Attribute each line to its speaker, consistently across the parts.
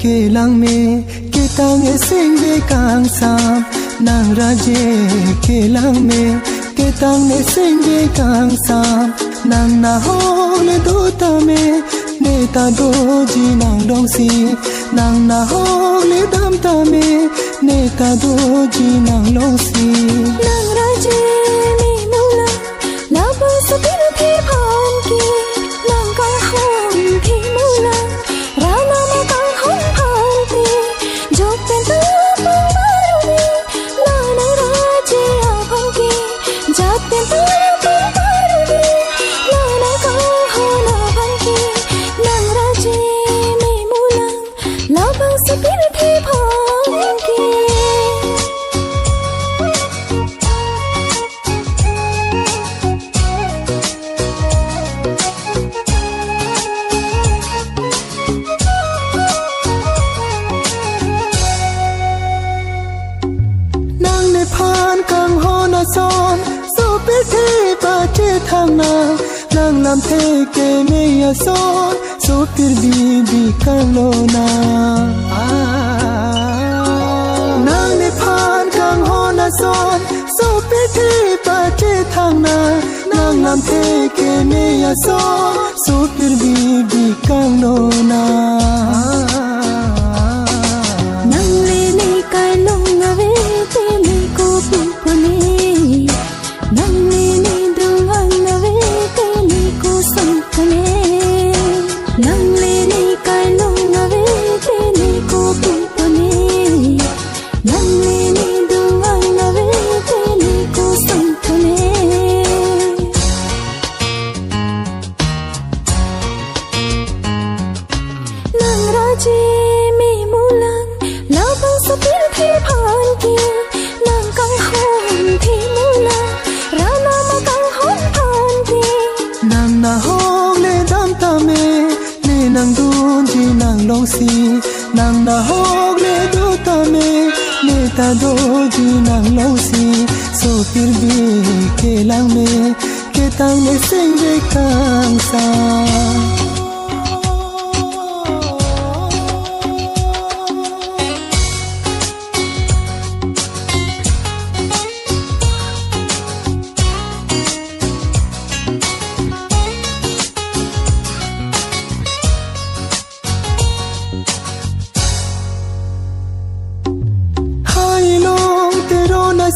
Speaker 1: ke lang me ke tang e sing de kang sam nang raje ke lang me ke tang e sing de kang sam nang na ho le do ta me ne ta do ji nang dong si nang na ho le dam ta me ne ta do ji nang long si
Speaker 2: nang raje mi mula la ba sa pi thi phan ki nang ka hon thi mula ra na ma ka hon phan ti jo pen ta pa maru ni la nang raje a phan ki ja pen ta pa maru ni la na ka hon a phan ki nang raje mi mula la ba sa pi thi phan ki
Speaker 1: phan kang ho na son so pe the pa che thang na nang lam the ke me ya son so pir bi kang lo na nang ne phan kang ho na son so pe the pa che thang na nang lam the ke me ya son so pir bi kang lo na
Speaker 2: nang le ne kai lo na ve te me ko pu pone nang le ne dung an na ve te me ko sam kane nang le ne kai lo na ve te me ko pu pone nang le ne dung an na ve te me ko sam kane nang raje mi mulang la bang sa pi thi phan ki nang kang hon thi mulang ra na ma kang hon phan ti
Speaker 1: nang na ho le dam ta me ne nang dun ji nang long si nang na ho le do ta me ne ta do ji nang long si so pir bi ke lang me ke tang ne sing de kang sa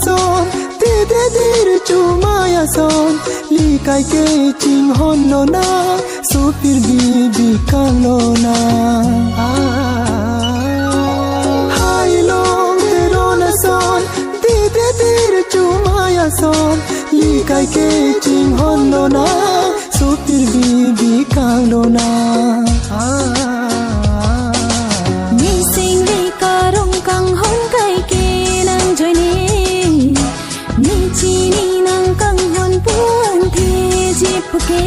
Speaker 1: son te de dir chu ma ya son li kai ke ching hon lo na so pir bi kang lo na hai long te ro na son te de dir chu ma ya son li kai ke ching hon lo na so pir bi kang lo na
Speaker 2: ni sing li ka rong kang hon kai ke nang joy ni chi ni nang kang hon puan thi ji puke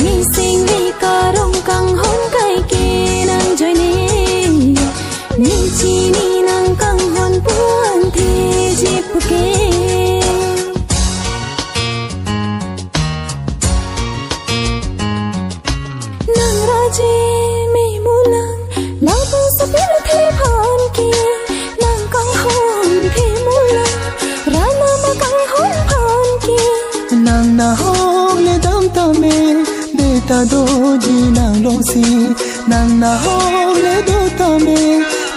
Speaker 2: ni sing li ka rong kang hon kai ke nang joy ni chi ni nang kang hon puan thi ji puke nang raje mi mulang la bang sa pi thi phan ki nang kang hon thi mulang ra na ma kang hon phan ki
Speaker 1: nang na ho le dam ta me de ta do ji nang long si nang na ho le do ta me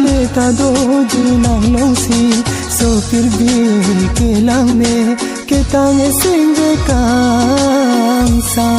Speaker 1: de ta do ji nang long si so pir bi ke lang me ke tang e sing de kang sa